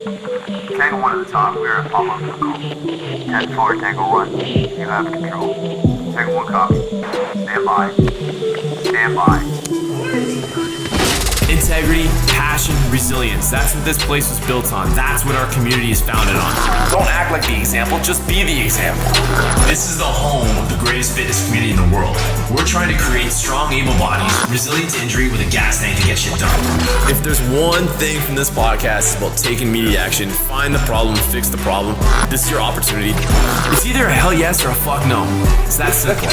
Tango 1 at the top, we are at Papa Control. 10-4, Tango 1, you have control. Tango 1 copy. Stand by. Stand by. Integrity, passion, resilience. That's what this place was built on. That's what our community is founded on. Don't act like the example, just be the example. This is the home of the greatest fitness community in the world. We're trying to create strong, able bodies, resilient to injury with a gas tank to get shit done. If there's one thing from this podcast, it's about taking immediate action, find the problem, fix the problem. This is your opportunity. It's either a hell yes or a fuck no. It's that simple.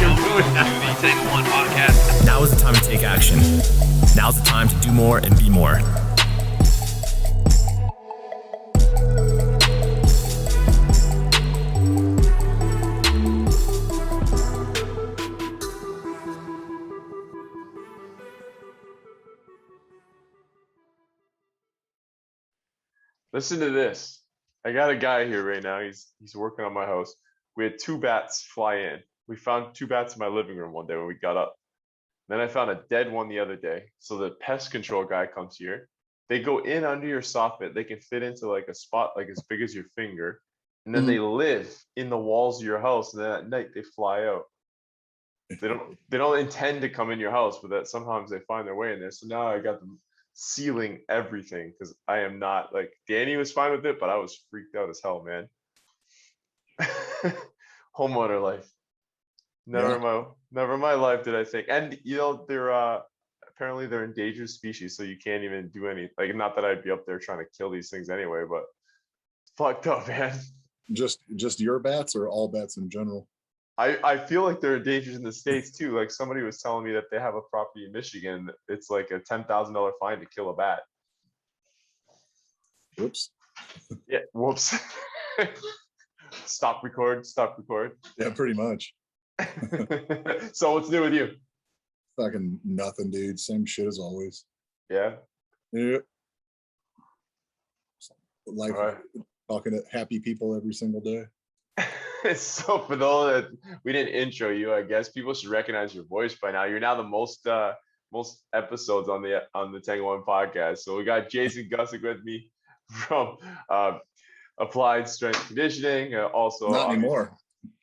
You're ruining the Tango 1 podcast. Now is the time to take action. Now's the time to do more and be more. Listen to this. I got a guy here right now. He's working on my house. We had 2 bats fly in. We found 2 bats in my living room one day when we got up. Then I found a dead one the other day. So the pest control guy comes here. They go in under your soffit. They can fit into like a spot like as big as your finger. And then they live in the walls of your house. And then at night they fly out. They don't intend to come in your house, but that sometimes they find their way in there. So now I got them sealing everything because I am not like Danny was fine with it, but I was freaked out as hell, man. Homeowner life. Never in my life did I think. And you know, they're apparently they're endangered species, so you can't even do any like not that I'd be up there trying to kill these things anyway, but fucked up, man. Just your bats or all bats in general? I feel like they're endangered in the States too. Like somebody was telling me that they have a property in Michigan. It's like a $10,000 fine to kill a bat. Whoops. Yeah, whoops. Stop record. Yeah, pretty much. So what's new with you? Fucking nothing, dude. Same shit as always. Yeah. Life, right. Talking to happy people every single day. So for those that we didn't intro you, I guess people should recognize your voice by now. You're now the most episodes on the Tango 1 podcast. So we got Jason Gussick with me from Applied Strength Conditioning. Also, not anymore.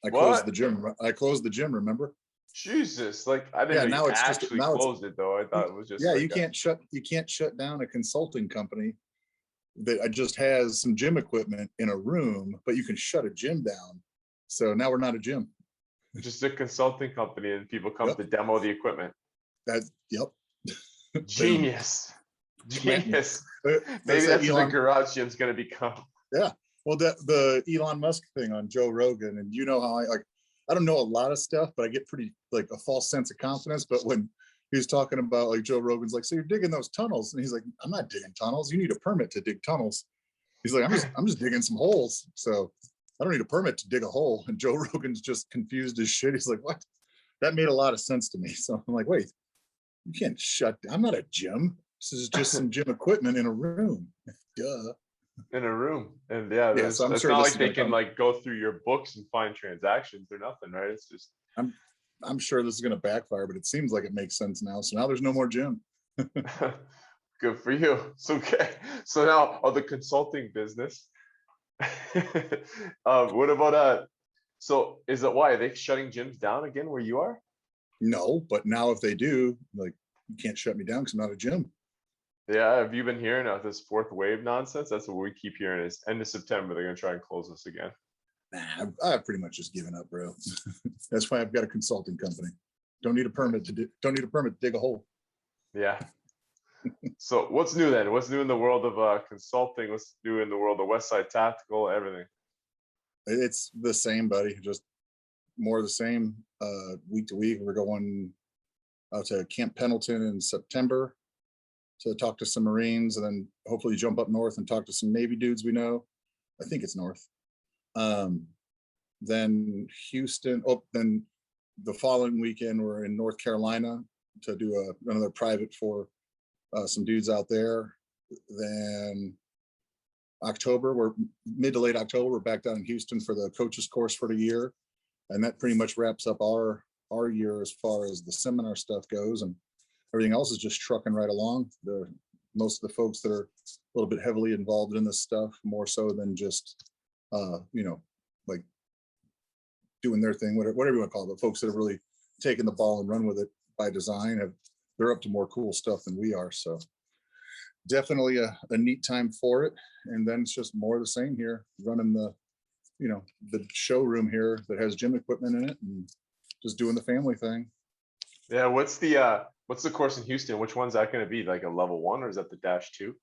I closed the gym. Remember? Jesus, like I didn't know you actually closed it though. I thought it was just you can't shut down a consulting company that just has some gym equipment in a room, but you can shut a gym down. So now we're not a gym. Just a consulting company, and people come to demo the equipment. Genius. Maybe that's what the garage gym's going to become. Yeah. Well, the Elon Musk thing on Joe Rogan, and you know how I don't know a lot of stuff, but I get pretty like a false sense of confidence. But when he was talking about like Joe Rogan's like, so you're digging those tunnels, and he's like, I'm not digging tunnels. You need a permit to dig tunnels. He's like, I'm just digging some holes. So I don't need a permit to dig a hole. And Joe Rogan's just confused as shit. He's like, what? That made a lot of sense to me. So I'm like, wait, you can't shut down. I'm not a gym. This is just some gym equipment in a room. Duh. In a room. And so it's not like they can like go through your books and find transactions or nothing, right? It's just I'm sure this is going to backfire, but it seems like it makes sense now. So now there's no more gym. Good for you. So now the consulting business. What about so is it why are they shutting gyms down again where you are? No, but now if they do, like, you can't shut me down because I'm not a gym. Yeah, have you been hearing this 4th wave nonsense? That's what we keep hearing is end of September they're gonna try and close us again. Nah, I've pretty much just given up, bro. That's why I've got a consulting company. Don't need a permit to dig a hole. Yeah. So what's new then? What's new in the world of consulting? What's new in the world of Westside Tactical? Everything. It's the same, buddy. Just more of the same. Week to week, we're going out to Camp Pendleton in September to talk to some Marines, and then hopefully jump up north and talk to some Navy dudes we know. I think it's north. Then Houston. Then the following weekend, we're in North Carolina to do another private for some dudes out there. Then October, we're mid to late October, we're back down in Houston for the coaches course for the year. And that pretty much wraps up our year as far as the seminar stuff goes. And everything else is just trucking right along. The most of the folks that are a little bit heavily involved in this stuff, more so than just, like doing their thing, whatever you want to call it, but folks that have really taken the ball and run with it by design, they're up to more cool stuff than we are. So definitely a neat time for it. And then it's just more of the same here, running the showroom here that has gym equipment in it and just doing the family thing. Yeah, what's the course in Houston? Which one's that going to be? Like a level 1, or is that the -2?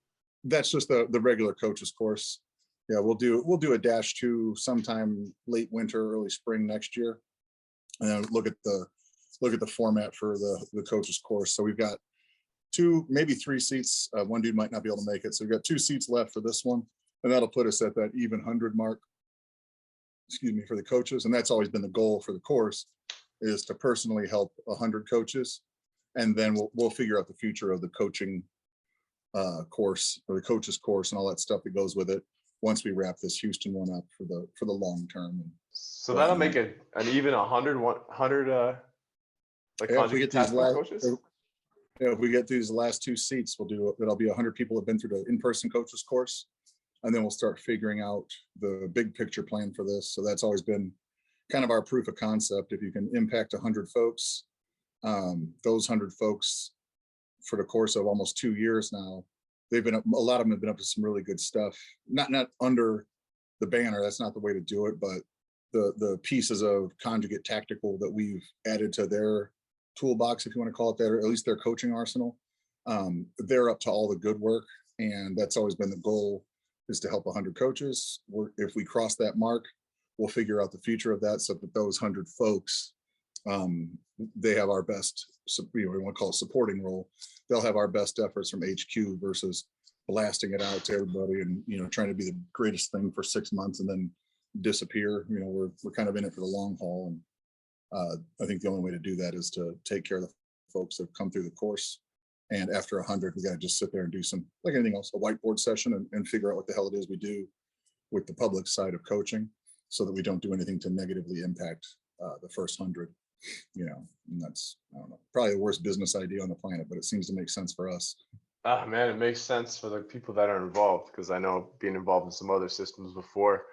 That's just the regular coaches course. Yeah, we'll do a -2 sometime late winter, early spring next year, and then look at the format for the coaches course. So we've got 2, maybe 3 seats. One dude might not be able to make it, so we've got 2 seats left for this one, and that'll put us at that even 100 mark. Excuse me, for the coaches, and that's always been the goal for the course, is to personally help 100 coaches, and then we'll figure out the future of the coaching course, or the coaches course, and all that stuff that goes with it once we wrap this Houston one up for the long term. So that'll make an even 100 like if we get these coaches. If we get these last 2 seats, it'll be 100 people have been through the in-person coaches course, and then we'll start figuring out the big picture plan for this. So that's always been kind of our proof of concept. If you can impact 100 folks, those 100 folks for the course of almost 2 years now, a lot of them have been up to some really good stuff. Not under the banner, that's not the way to do it, but the pieces of conjugate tactical that we've added to their toolbox, if you want to call it that, or at least their coaching arsenal, they're up to all the good work. And that's always been the goal, is to help 100 coaches. If we cross that mark, we'll figure out the future of that, so that those 100 folks, they have our best, we want to call it supporting role. They'll have our best efforts from HQ versus blasting it out to everybody and, trying to be the greatest thing for 6 months and then disappear. We're kind of in it for the long haul. And I think the only way to do that is to take care of the folks that have come through the course. And after 100, we got to just sit there and do some, like anything else, a whiteboard session, and figure out what the hell it is we do with the public side of coaching, so that we don't do anything to negatively impact the first 100. And that's, I don't know, probably the worst business idea on the planet, but it seems to make sense for us. Ah, man, it makes sense for the people that are involved, because I know, being involved in some other systems before,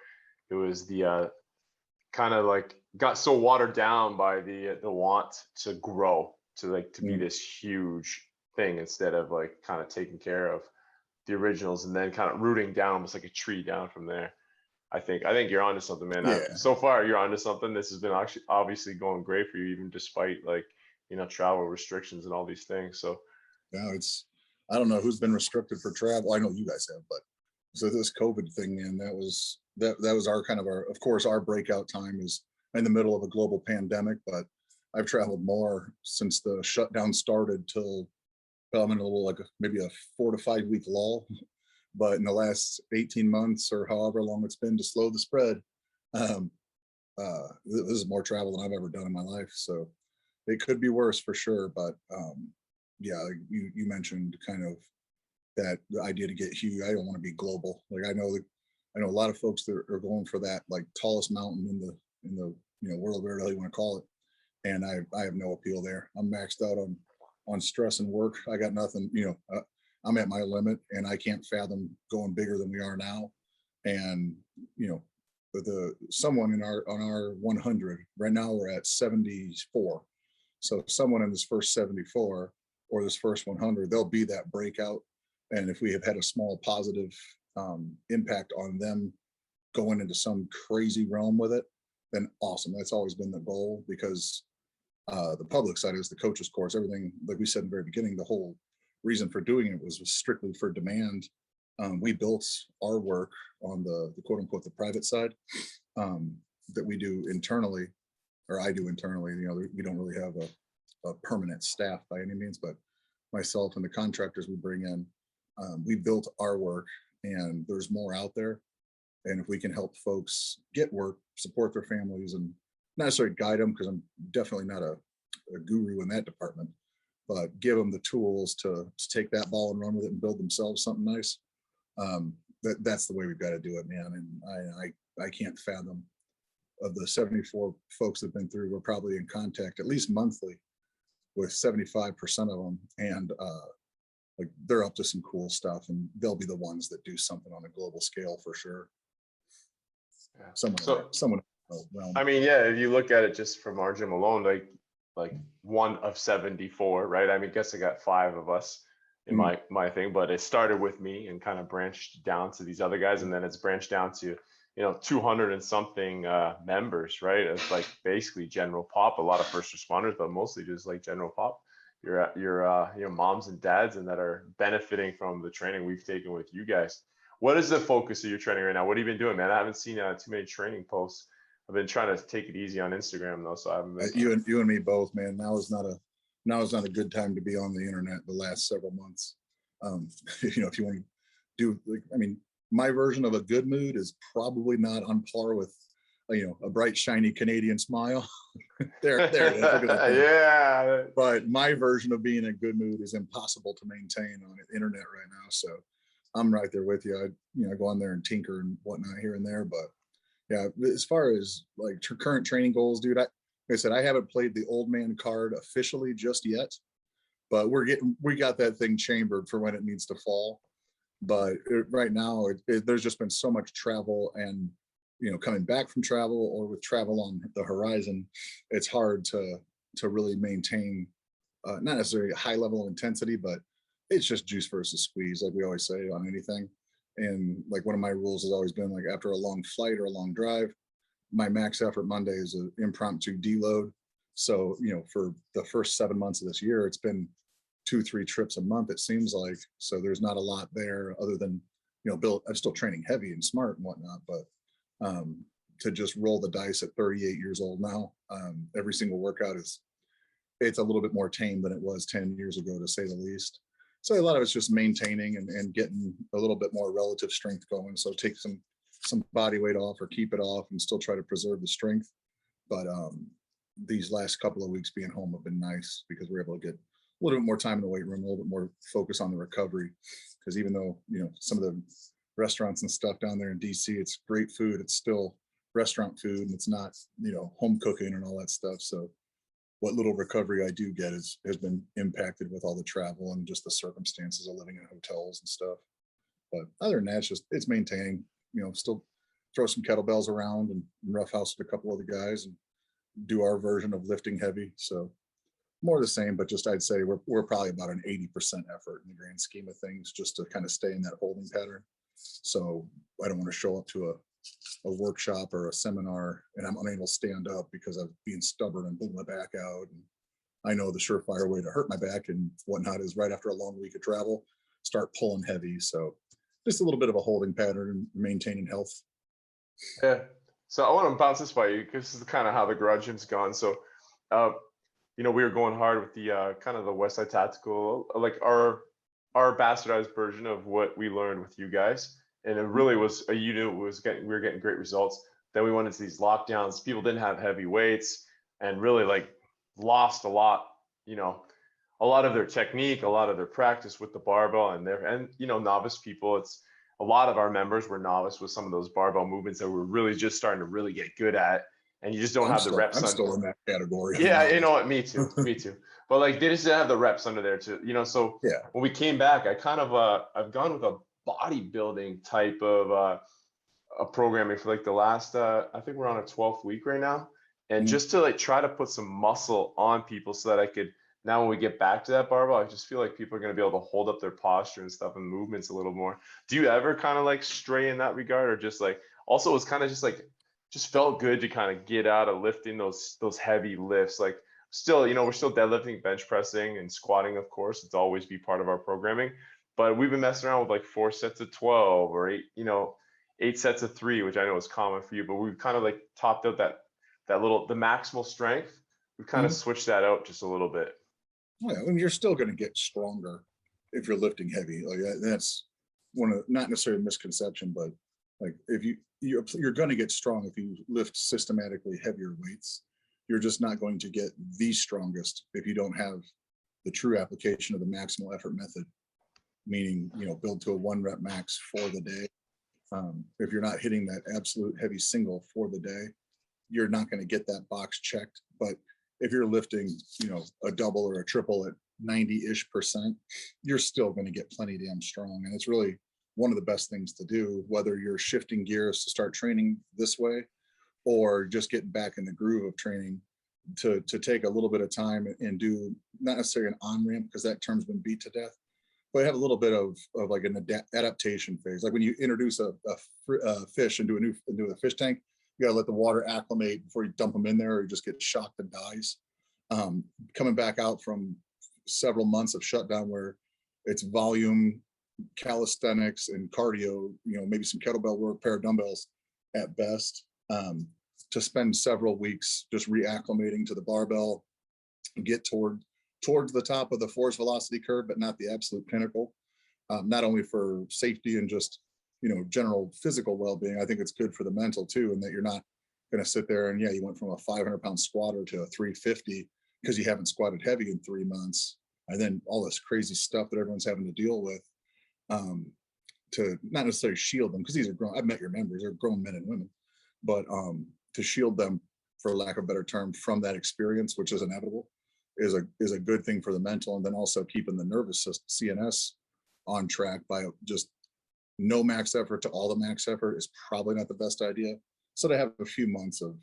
it was the kind of like got so watered down by the want to grow, to be this huge thing, instead of like kind of taking care of the originals and then kind of rooting down almost like a tree down from there. I think you're onto something, man. Yeah. So far you're onto something. This has been actually obviously going great for you, even despite travel restrictions and all these things. So now I don't know who's been restricted for travel. I know you guys have, but so this COVID thing, man, that was our kind of of course, our breakout time is in the middle of a global pandemic, but I've traveled more since the shutdown started till, I'm in a little, maybe a 4 to 5 week lull. But in the last 18 months or however long it's been to slow the spread, this is more travel than I've ever done in my life. So it could be worse for sure. But yeah, you mentioned kind of that the idea to get huge. I don't want to be global. I know a lot of folks that are going for that, like, tallest mountain in the world, whatever the hell you want to call it. And I have no appeal there. I'm maxed out on stress and work. I got nothing, I'm at my limit, and I can't fathom going bigger than we are now. And someone on our 100 right now, we're at 74. So someone in this first 74 or this first 100, they'll be that breakout. And if we have had a small positive impact on them going into some crazy realm with it, then awesome. That's always been the goal, because the public side is the coaches course. Everything, like we said in the very beginning, the whole reason for doing it was strictly for demand. We built our work on the quote unquote the private side that we do internally, or I do internally. We don't really have a permanent staff by any means, but myself and the contractors we bring in, we built our work, and there's more out there. And if we can help folks get work, support their families, and not necessarily guide them, because I'm definitely not a guru in that department, but give them the tools to take that ball and run with it and build themselves something nice. That's the way we've got to do it, man. And I can't fathom, of the 74 folks that have been through, we're probably in contact at least monthly with 75% of them. And like they're up to some cool stuff, and they'll be the ones that do something on a global scale for sure. Yeah. Someone. Well, I mean, yeah, if you look at it just from our gym alone, like one of 74, right? I mean, guess I got 5 of us in my thing, but it started with me and kind of branched down to these other guys, and then it's branched down to 200 and something members, right? It's like basically general pop, a lot of first responders, but mostly just like general pop. Your moms and dads, and that are benefiting from the training we've taken with you guys. What is the focus of your training right now? What have you been doing, man? I haven't seen too many training posts. I've been trying to take it easy on Instagram though, so I haven't been. You and me both, man. Now is not a good time to be on the internet the last several months. If you want to do, like, I mean, my version of a good mood is probably not on par with a bright shiny Canadian smile. there it is. Look at that. Yeah. But my version of being in a good mood is impossible to maintain on the internet right now. So I'm right there with you. I go on there and tinker and whatnot here and there. But yeah, as far as like current training goals, dude, like I said, I haven't played the old man card officially just yet, but we got that thing chambered for when it needs to fall. But right now, there's just been so much travel, and coming back from travel or with travel on the horizon, it's hard to really maintain not necessarily a high level of intensity, but it's just juice versus squeeze, like we always say on anything. And like one of my rules has always been, like, after a long flight or a long drive, my max effort Monday is an impromptu deload. So for the first 7 months of this year, it's been 2-3 trips a month, it seems like. So there's not a lot there other than I'm still training heavy and smart and whatnot, but to just roll the dice at 38 years old now, every single workout it's a little bit more tame than it was 10 years ago, to say the least. So a lot of it's just maintaining and getting a little bit more relative strength going. So take some body weight off or keep it off and still try to preserve the strength. But these last couple of weeks being home have been nice because we're able to get a little bit more time in the weight room, a little bit more focus on the recovery. Because even though some of the restaurants and stuff down there in DC, it's great food, it's still restaurant food, and it's not home cooking and all that stuff. So what little recovery I do get has been impacted with all the travel and just the circumstances of living in hotels and stuff. But other than that, it's maintaining, still throw some kettlebells around and roughhouse with a couple of the guys and do our version of lifting heavy. So more the same, but just I'd say we're probably about an 80% effort in the grand scheme of things, just to kind of stay in that holding pattern. So I don't want to show up to a workshop or a seminar and I'm unable to stand up because of being stubborn and pulling my back out. And I know the surefire way to hurt my back and whatnot is right after a long week of travel, start pulling heavy. So just a little bit of a holding pattern and maintaining health. Yeah. So I want to bounce this by you because this is kind of how the garage gym's gone. So, we were going hard with the kind of the Westside Tactical, like our bastardized version of what we learned with you guys. And it really was we were getting great results. Then we went into these lockdowns. People didn't have heavy weights and really like lost a lot, a lot of their technique, a lot of their practice with the barbell and novice people. It's a lot of our members were novice with some of those barbell movements that we're really just starting to really get good at. And you just don't have the reps. I'm still in that category. Yeah, you know what? Me too. But like they just didn't have the reps under there too, So yeah. When we came back, I kind of I've gone with a bodybuilding type of a programming for like the last I think we're on a 12th week right now, and just to like try to put some muscle on people so that I could, now when we get back to that barbell, I just feel like people are going to be able to hold up their posture and stuff and movements a little more. Do you ever kind of like stray in that regard, or just like also it was kind of just felt good to kind of get out of lifting those heavy lifts? Like still, we're still deadlifting, bench pressing, and squatting, of course. It's always be part of our programming. But we've been messing around with like 4 sets of 12 or 8 sets of 3, which I know is common for you. But we've kind of like topped out the maximal strength. We've kind of switched that out just a little bit. Yeah, I mean, you're still going to get stronger if you're lifting heavy. Like that's one of, not necessarily a misconception, but like if you're going to get strong if you lift systematically heavier weights. You're just not going to get the strongest if you don't have the true application of the maximal effort method. Meaning, build to a 1 rep max for the day. If you're not hitting that absolute heavy single for the day, you're not going to get that box checked. But if you're lifting, a double or a triple at 90-ish%, you're still going to get plenty damn strong. And it's really one of the best things to do, whether you're shifting gears to start training this way or just getting back in the groove of training, to take a little bit of time and do not necessarily an on-ramp, because that term's been beat to death, but have a little bit of like an adaptation phase. Like when you introduce a fish into a fish tank, you gotta let the water acclimate before you dump them in there, or you just get shocked and dies. Coming back out from several months of shutdown where it's volume, calisthenics, and cardio, maybe some kettlebell work, pair of dumbbells at best, to spend several weeks just reacclimating to the barbell, get towards the top of the force velocity curve, but not the absolute pinnacle. Not only for safety and just general physical well-being, I think it's good for the mental too, and that you're not going to sit there and you went from a 500-pound squatter to a 350 because you haven't squatted heavy in 3 months, and then all this crazy stuff that everyone's having to deal with, to not necessarily shield them, because these are grown. I've met your members; they're grown men and women, but to shield them, for lack of a better term, from that experience, which is inevitable, is a good thing for the mental. And then also keeping the nervous system, CNS, on track by just no max effort to all the max effort is probably not the best idea. So to have a few months of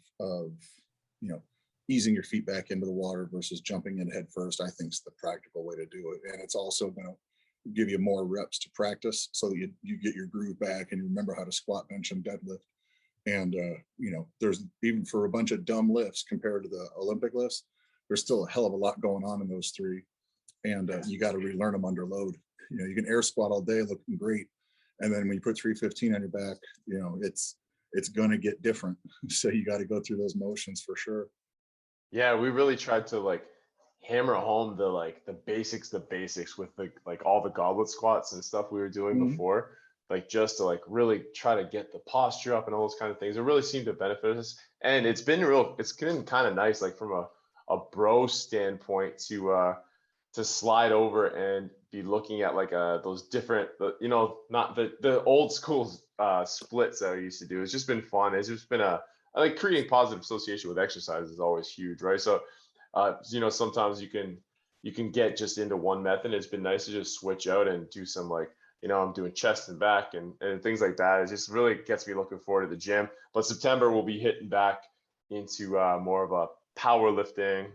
easing your feet back into the water versus jumping in head first, I think is the practical way to do it. And it's also going to give you more reps to practice so that you get your groove back and you remember how to squat, bench, and deadlift. And there's, even for a bunch of dumb lifts compared to the Olympic lifts, there's still a hell of a lot going on in those three, and you got to relearn them under load. You can air squat all day looking great, and then when you put 315 on your back, it's going to get different. So you got to go through those motions for sure. Yeah, we really tried to hammer home the basics with all the goblet squats and stuff we were doing before, just to really try to get the posture up and all those kind of things. It really seemed to benefit us, and it's been kind of nice, from a bro standpoint, to slide over and be looking at those different, not the old school splits that I used to do. It's just been fun. It's just been creating positive association with exercise is always huge, right? So sometimes you can get just into one method. It's been nice to just switch out and do some I'm doing chest and back and things like that. It just really gets me looking forward to the gym. But September we'll be hitting back into more of a powerlifting,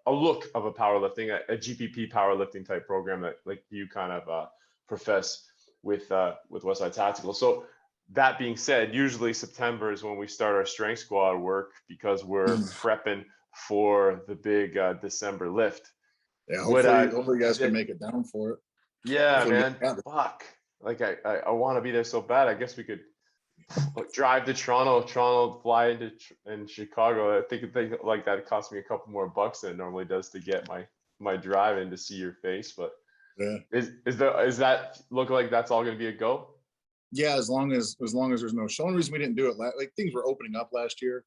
a look of a powerlifting, a GPP powerlifting type program that you kind of profess with Westside Tactical. So that being said, usually September is when we start our strength squad work, because we're prepping for the big December lift. Yeah, hopefully you guys can make it down for it. Yeah, man. Fuck. I want to be there so bad. I guess we could drive to Toronto, fly into Chicago. I think that cost me a couple more bucks than it normally does to get my drive in to see your face. But yeah, is that look like that's all going to be a go? Yeah, as long as there's no show. The only reason we didn't do it, things were opening up last year,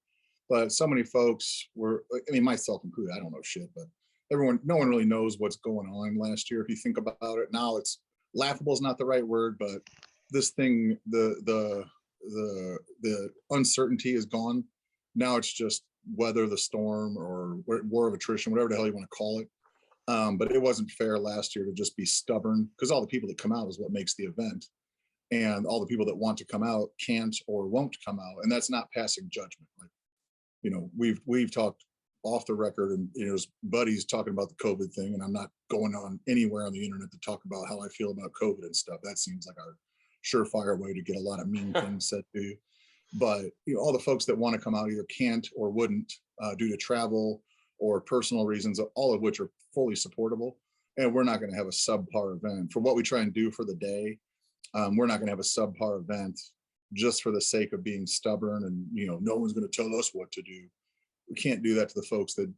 but so many folks were, myself included, I don't know shit, but no one really knows what's going on last year. If you think about it now, it's laughable is not the right word, but this thing, the uncertainty is gone. Now it's just weather the storm or war of attrition, whatever the hell you want to call it. But it wasn't fair last year to just be stubborn, because all the people that come out is what makes the event. And all the people that want to come out can't or won't come out. And that's not passing judgment. We've talked off the record, and his buddies talking about the COVID thing, and I'm not going on anywhere on the internet to talk about how I feel about COVID and stuff. That seems like a surefire way to get a lot of mean things said to you. But all the folks that want to come out either can't or wouldn't due to travel or personal reasons, all of which are fully supportable. And we're not going to have a subpar event for what we try and do for the day. We're not going to have a subpar event just for the sake of being stubborn and no one's going to tell us what to do. We can't do that to the folks that,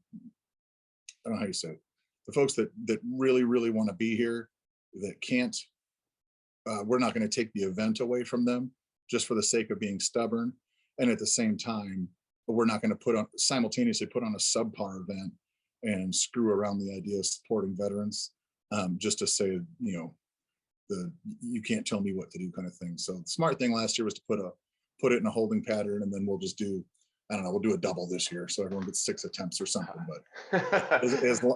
I don't know how you say it, the folks that really, really want to be here, that can't. We're not going to take the event away from them just for the sake of being stubborn. And at the same time, we're not going to simultaneously put on a subpar event and screw around the idea of supporting veterans, just to say, you can't tell me what to do kind of thing. So the smart thing last year was to put it in a holding pattern, and then we'll just do I don't know, we'll do a double this year, so everyone gets 6 attempts or something. But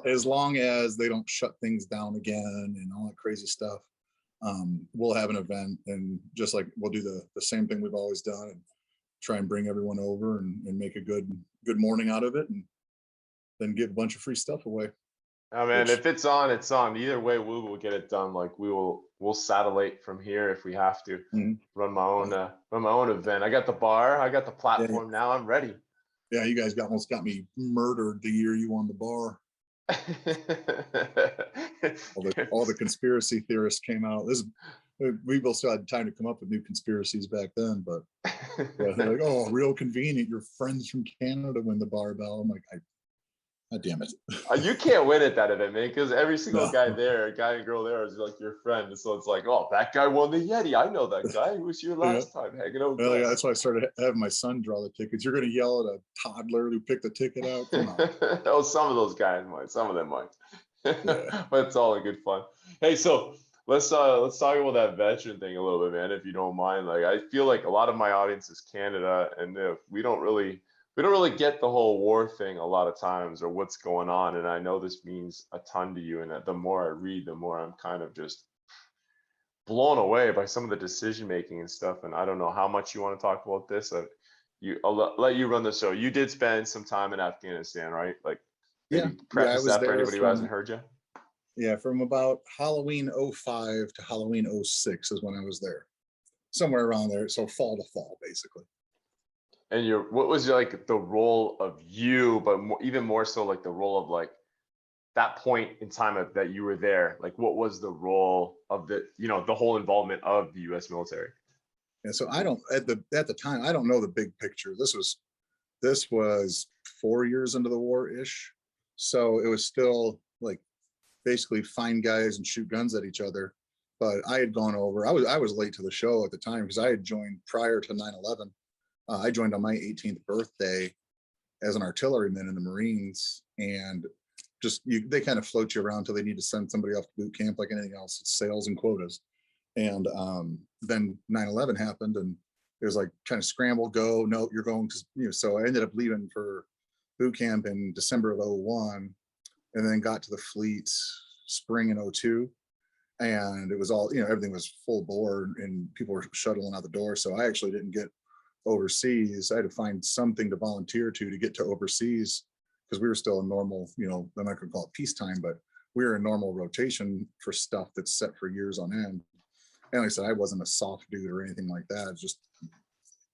as long as they don't shut things down again and all that crazy stuff, we'll have an event, and just like we'll do the same thing we've always done, and try and bring everyone over and make a good morning out of it, and then give a bunch of free stuff away. Oh man, Which- if it's on, it's on. Either way, we will get it done. Like we'll satellite from here if we have to. Mhm. Run my own event. I got the bar, I got the platform. Now I'm ready. Yeah, you guys almost got me murdered the year you won the bar. All the conspiracy theorists came out. We both still had time to come up with new conspiracies back then, but yeah, they're like, oh, real convenient. Your friends from Canada win the barbell. I'm like, God damn it. You can't win at that event, man, because every single No. guy and girl there is like your friend. So it's like, oh, that guy won the Yeti. I know that guy. Who was here last time hanging out with Well, yeah, us. that's why I started having my son draw the tickets. You're going to yell at a toddler who picked the ticket out? Come on. Oh, some of those guys might. Some of them might. Yeah. But it's all in good fun. Hey, so let's talk about that veteran thing a little bit, man, if you don't mind. Like, I feel like a lot of my audience is Canada, and if we don't really get the whole war thing a lot of times, or what's going on. And I know this means a ton to you. And the more I read, the more I'm kind of just blown away by some of the decision making and stuff. And I don't know how much you want to talk about this. I'll let you run the show. You did spend some time in Afghanistan, right? Like, maybe preface I was that for there anybody who hasn't heard you. Yeah, from about Halloween 05 to Halloween 06 is when I was there. Somewhere around there. So fall to fall, basically. And what was like the role of you, but even more so like the role of like that point in time that you were there? Like, what was the role of the whole involvement of the U.S. military? And so I don't at the time, I don't know the big picture. This was 4 years into the war ish. So it was still like basically find guys and shoot guns at each other. But I had gone over, I was late to the show at the time because I had joined prior to 9/11. I joined on my 18th birthday as an artilleryman in the Marines, and they kind of float you around till they need to send somebody off to boot camp like anything else. It's sales and quotas. And then 9/11 happened, and it was like kind of scramble, go, no, you're going to, so I ended up leaving for boot camp in December of 01, and then got to the fleet spring in 02. And it was all, everything was full bore and people were shuttling out the door. So I actually didn't get overseas. I had to find something to volunteer to get to overseas, because we were still in normal, I'm not gonna call it peacetime, but we were in normal rotation for stuff that's set for years on end. And like I said, I wasn't a soft dude or anything like that. I was just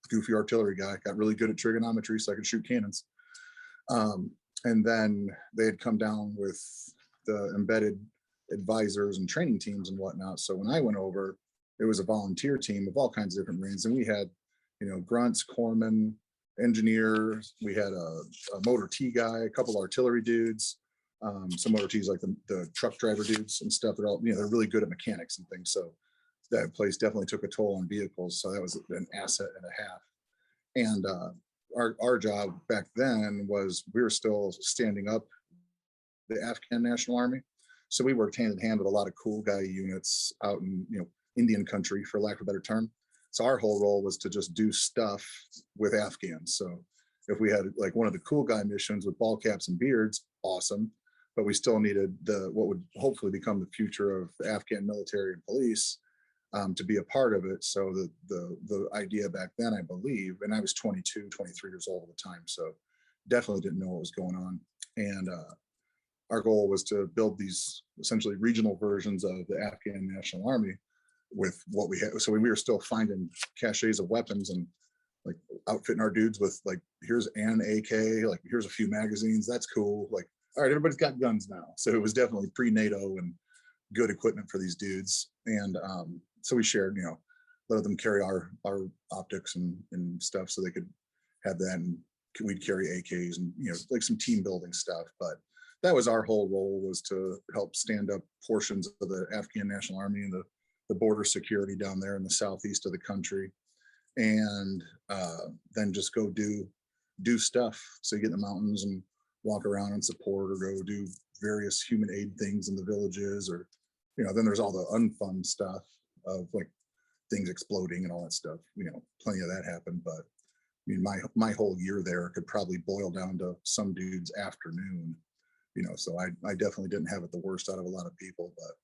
goofy artillery guy, got really good at trigonometry so I could shoot cannons. And then they had come down with the embedded advisors and training teams and whatnot. So when I went over, it was a volunteer team of all kinds of different Marines, and we had grunts, corpsmen, engineers. We had a motor T guy, a couple artillery dudes, some motor T's like the truck driver dudes and stuff. They're all, they're really good at mechanics and things. So that place definitely took a toll on vehicles. So that was an asset and a half. And our job back then was we were still standing up the Afghan National Army. So we worked hand in hand with a lot of cool guy units out in Indian country, for lack of a better term. So our whole role was to just do stuff with Afghans. So if we had like one of the cool guy missions with ball caps and beards, awesome. But we still needed what would hopefully become the future of the Afghan military and police to be a part of it. So the idea back then, I believe, and I was 22, 23 years old at the time, so definitely didn't know what was going on. And our goal was to build these essentially regional versions of the Afghan National Army with what we had. So we were still finding caches of weapons and like outfitting our dudes with like, here's an AK, like here's a few magazines. That's cool. Like, all right, everybody's got guns now. So it was definitely pre-NATO and good equipment for these dudes. And so we shared, let them carry our optics and stuff so they could have that, and we'd carry AKs and, like some team building stuff. But that was our whole role, was to help stand up portions of the Afghan National Army and the border security down there in the southeast of the country, and then just go do stuff. So you get in the mountains and walk around and support, or go do various human aid things in the villages, or then there's all the unfun stuff of like things exploding and all that stuff. Plenty of that happened, but mean, my whole year there could probably boil down to some dude's afternoon, you know, so I definitely didn't have it the worst out of a lot of people, but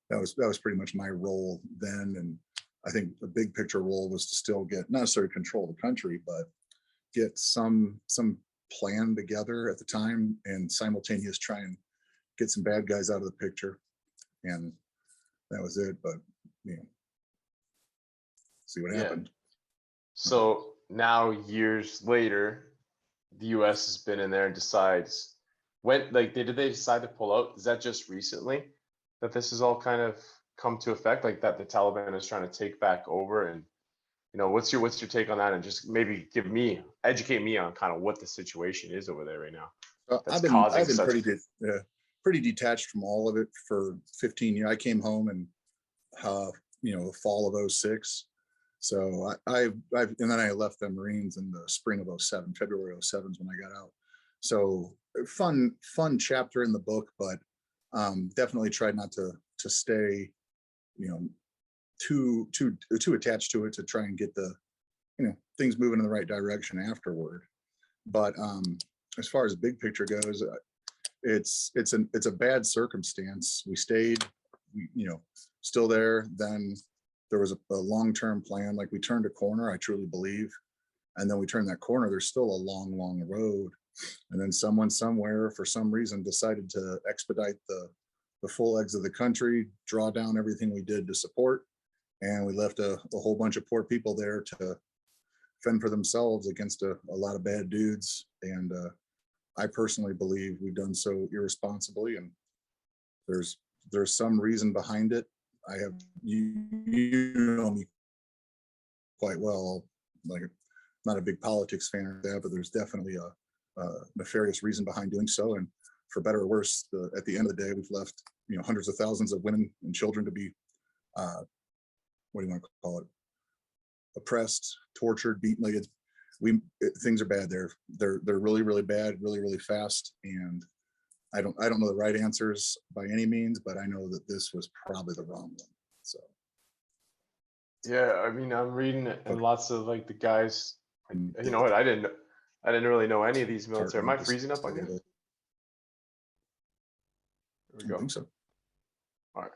that was pretty much my role then. And I think the big picture role was to still get, not necessarily control the country, but get some plan together at the time, and simultaneous try and get some bad guys out of the picture. And that was it. But you know, see what happened. So now, years later, the US has been in there and decides when, like, did they decide to pull out? Is that just recently that this has all kind of come to effect, like that the Taliban is trying to take back over? And you know, what's your take on that? And just maybe educate me on kind of what the situation is over there right now. I've been pretty detached from all of it for 15 years. I came home in you know, the fall of 06. So and then I left the Marines in the spring of 07, February 07 is when I got out. So fun chapter in the book, but definitely tried not to stay, you know, too attached to it, to try and get the, you know, things moving in the right direction afterward. But as far as the big picture goes, it's a bad circumstance. We stayed, you know, still there. Then there was a long-term plan. Like, we turned a corner, I truly believe, and then we turned that corner. There's still a long road, and then someone somewhere for some reason decided to expedite the full exit of the country, draw down everything we did to support, and we left a whole bunch of poor people there to fend for themselves against a lot of bad dudes. And I personally believe we've done so irresponsibly, and there's some reason behind it. I have, you know me quite well, like, not a big politics fan or that, but there's definitely a nefarious reason behind doing so. And for better or worse, at the end of the day, we've left, you know, hundreds of thousands of women and children to be, what do you want to call it? Oppressed, tortured, beaten. Like, things are bad there. They're really bad, really fast. And I don't know the right answers by any means, but I know that this was probably the wrong one. So yeah, I mean, I'm reading it, and lots of, like, the guys, you know what, I didn't really know any of these military. Am I freezing up on you? There we go. I think so. All right.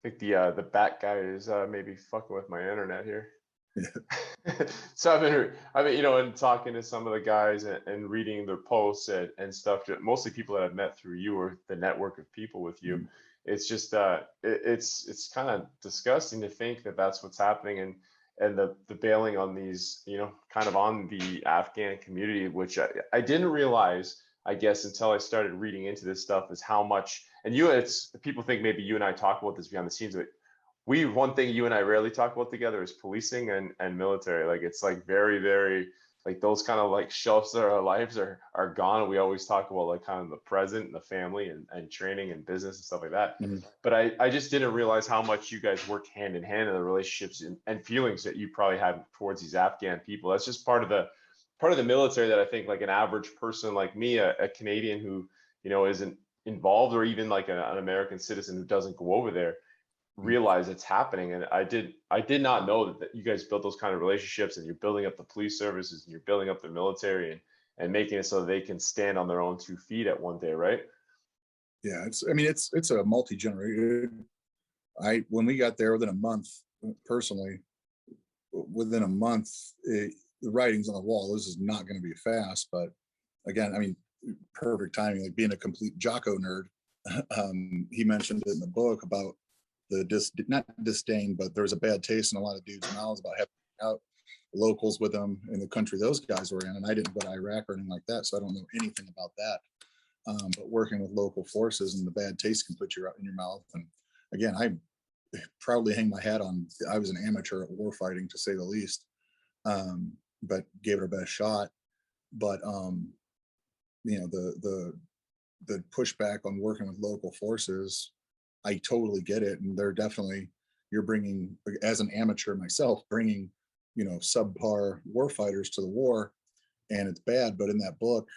I think the bat guy is maybe fucking with my internet here. Yeah. So I've been, you know, and talking to some of the guys and reading their posts and stuff, mostly people that I've met through you or the network of people with you. It's just it's kind of disgusting to think that that's what's happening, and the bailing on these, you know, kind of on the Afghan community, which I didn't realize, I guess, until I started reading into this stuff, is how much. And it's people think maybe you and I talk about this behind the scenes, but one thing you and I rarely talk about together is policing and military. Like, it's like very, like, those kind of like shelves of our lives are gone. We always talk about, like, kind of the present and the family and training and business and stuff like that. Mm-hmm. But I just didn't realize how much you guys work hand in hand in the relationships and feelings that you probably have towards these Afghan people. That's just part of the military that I think, like, an average person like me, a Canadian who, you know, isn't involved, or even like an American citizen who doesn't go over there, realize it's happening. And I did not know that you guys built those kind of relationships, and you're building up the police services, and you're building up the military, and making it so they can stand on their own 2 feet at one day, right? Yeah, it's a multi-generated. When we got there, within a month, personally, the writing's on the wall. This is not going to be fast. But again, I mean, perfect timing. Like, being a complete Jocko nerd, he mentioned it in the book about not disdain, but there was a bad taste in a lot of dudes' mouths about having out locals with them in the country those guys were in. And I didn't go to Iraq or anything like that, so I don't know anything about that. But working with local forces, and the bad taste can put you in your mouth. And again, I proudly hang my hat on. I was an amateur at war fighting, to say the least, but gave it our best shot. But you know, the pushback on working with local forces, I totally get it. And they're definitely, you're bringing, as an amateur myself, bringing, you know, subpar war fighters to the war, and it's bad. But in that book,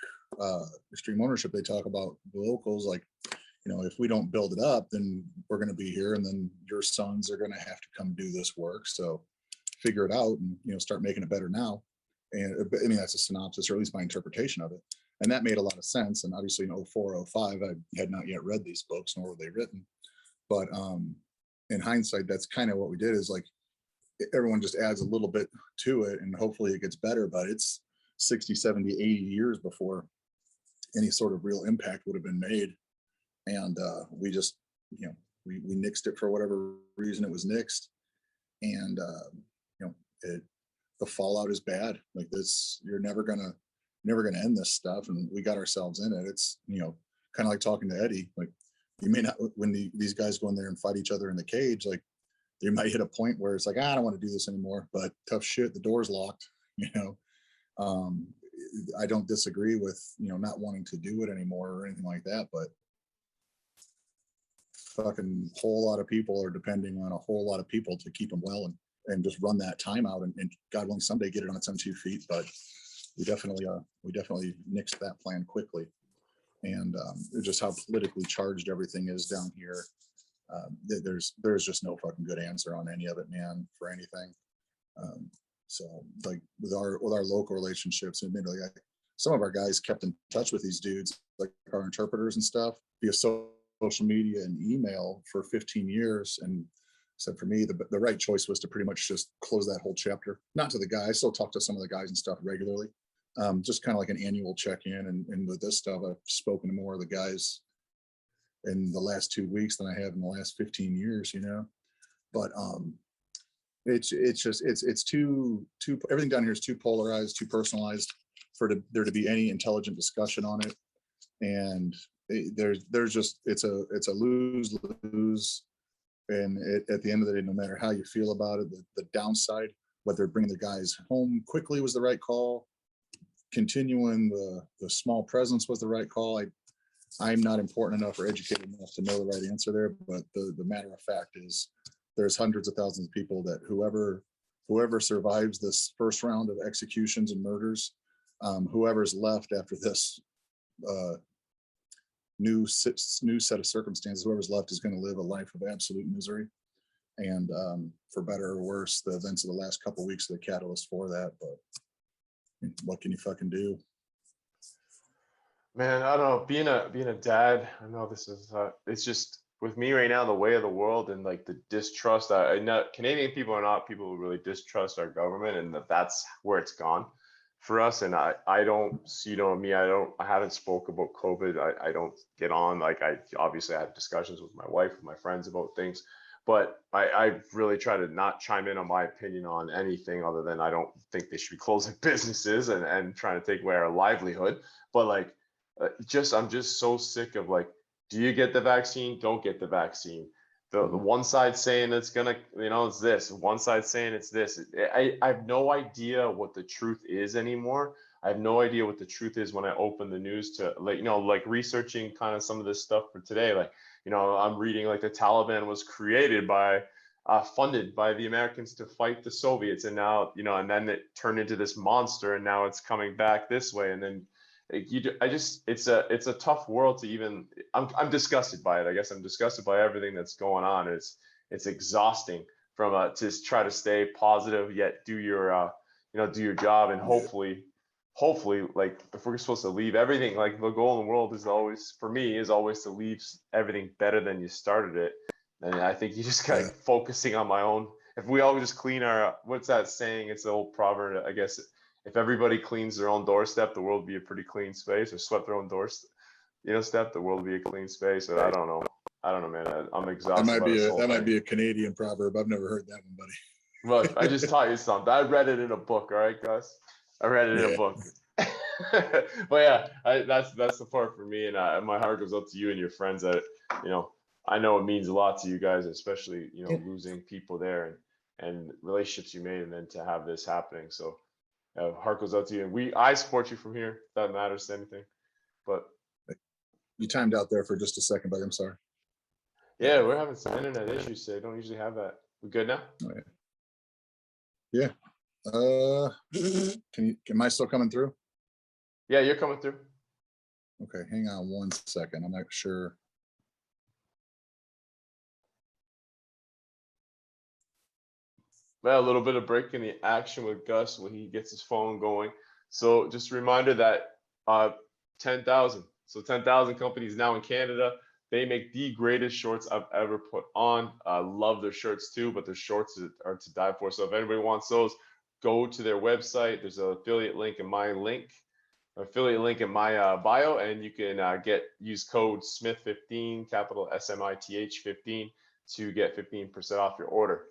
Extreme Ownership, they talk about the locals, like, you know, if we don't build it up, then we're going to be here, and then your sons are going to have to come do this work. So figure it out, and, you know, start making it better now. And I mean, that's a synopsis, or at least my interpretation of it. And that made a lot of sense. And obviously in 04, 05, I had not yet read these books, nor were they written. But in hindsight, that's kind of what we did, is like everyone just adds a little bit to it and hopefully it gets better. But it's 60, 70, 80 years before any sort of real impact would have been made. And we just, you know, we nixed it for whatever reason it was nixed. And, you know, the fallout is bad. Like this, you're never gonna end this stuff. And we got ourselves in it. It's, you know, kind of like talking to Eddie, like you may not, when these guys go in there and fight each other in the cage, like you might hit a point where it's like, I don't want to do this anymore, but tough shit, the door's locked, you know. I don't disagree with, you know, not wanting to do it anymore or anything like that, but fucking whole lot of people are depending on a whole lot of people to keep them well and just run that time out and God willing someday get it on its own 2 feet. But we definitely nixed that plan quickly. And just how politically charged everything is down here. There's just no fucking good answer on any of it, man, for anything. So like with our local relationships, admittedly, some of our guys kept in touch with these dudes, like our interpreters and stuff, via social media and email for 15 years. And so for me, the right choice was to pretty much just close that whole chapter. Not to the guys, I still talk to some of the guys and stuff regularly. Just kind of like an annual check-in. And with this stuff, I've spoken to more of the guys in the last 2 weeks than I have in the last 15 years, you know. But it's too everything down here is too polarized, too personalized for there to be any intelligent discussion on it. And there's just it's a lose. And at the end of the day, no matter how you feel about it, the downside, whether bringing the guys home quickly was the right call, continuing the small presence was the right call. I'm not important enough or educated enough to know the right answer there, but the matter of fact is there's hundreds of thousands of people that whoever survives this first round of executions and murders, whoever's left after this new set of circumstances, whoever's left is going to live a life of absolute misery. And for better or worse, the events of the last couple of weeks are the catalyst for that. But what can you fucking do? Man, I don't know. Being a dad, I know this is it's just with me right now, the way of the world and like the distrust. I know Canadian people are not people who really distrust our government, and that's where it's gone for us. And I don't, you know me, I haven't spoke about COVID. I don't get on, like I obviously had discussions with my wife, with my friends about things, but I really try to not chime in on my opinion on anything other than I don't think they should be closing businesses and trying to take away our livelihood. But like, I'm just so sick of like, do you get the vaccine? Don't get the vaccine. The one side saying it's gonna, you know, it's this. One side saying it's this. I have no idea what the truth is anymore. I have no idea what the truth is when I open the news to, like, you know, like researching kind of some of this stuff for today. Like, you know, I'm reading like the Taliban was created by, funded by the Americans to fight the Soviets, and now, you know, and then it turned into this monster, and now it's coming back this way, and then. It's a tough world to even. I'm disgusted by it. I guess I'm disgusted by everything that's going on. It's exhausting from to try to stay positive yet do your do your job, and hopefully like if we're supposed to leave everything, like the goal in the world is always for me is always to leave everything better than you started it. And I think you just got focusing on my own. If we all just clean our what's that saying? It's the old proverb, I guess. If everybody cleans their own doorstep, the world would be a pretty clean space. Or swept their own doorstep, the world would be a clean space. But I don't know, man. I'm exhausted. That might be a Canadian proverb. I've never heard that one, buddy. Look, I just taught you something. I read it in a book. All right, Gus. I read it in a book. But yeah, that's the part for me, and my heart goes out to you and your friends. That I know it means a lot to you guys, especially losing people there and relationships you made, and then to have this happening. So. Heart goes out to you, and I support you from here. If that matters to anything, but you timed out there for just a second, but I'm sorry. Yeah, we're having some internet issues today. Don't usually have that. We good now? Oh, yeah. Am I still coming through? Yeah, you're coming through. Okay, hang on 1 second. I'm not sure. Well, a little bit of breaking the action with Gus when he gets his phone going. So just a reminder that 10,000. So 10,000 companies now in Canada. They make the greatest shorts I've ever put on. I love their shirts too, but their shorts are to die for. So if anybody wants those, go to their website. There's an affiliate link in my bio, and you can use code Smith15, capital SMITH 15, to get 15% off your order.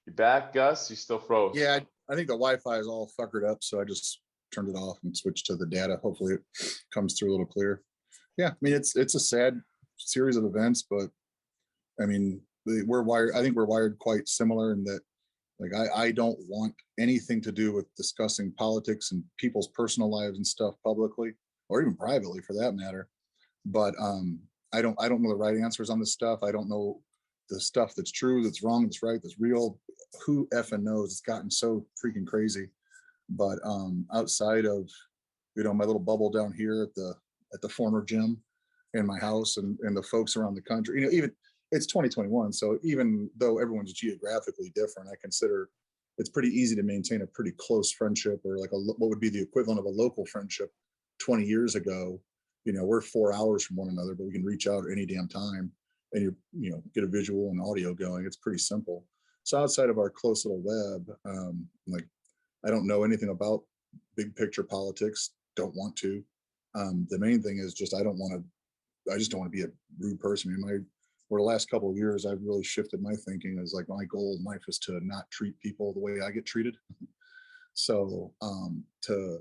You back, Gus? You still froze? Yeah, I think the Wi-Fi is all fuckered up, so I just turned it off and switched to the data. Hopefully it comes through a little clear. Yeah, I mean, it's a sad series of events, but I mean, we're wired. I think we're wired quite similar in that, like, I don't want anything to do with discussing politics and people's personal lives and stuff publicly, or even privately for that matter. But I don't know the right answers on this stuff. I don't know the stuff that's true, that's wrong, that's right, that's real. Who effing knows? It's gotten so freaking crazy. But outside of, you know, my little bubble down here at the former gym in my house, and the folks around the country, you know, even it's 2021, so even though everyone's geographically different, I consider it's pretty easy to maintain a pretty close friendship, or like what would be the equivalent of a local friendship 20 years ago. You know, we're 4 hours from one another, but we can reach out at any damn time, and you know, get a visual and audio going. It's pretty simple. So outside of our close little web, like, I don't know anything about big picture politics. Don't want to. The main thing is just I just don't want to be a rude person. I mean, for the last couple of years, I've really shifted my thinking. As like, my goal in life is to not treat people the way I get treated. So to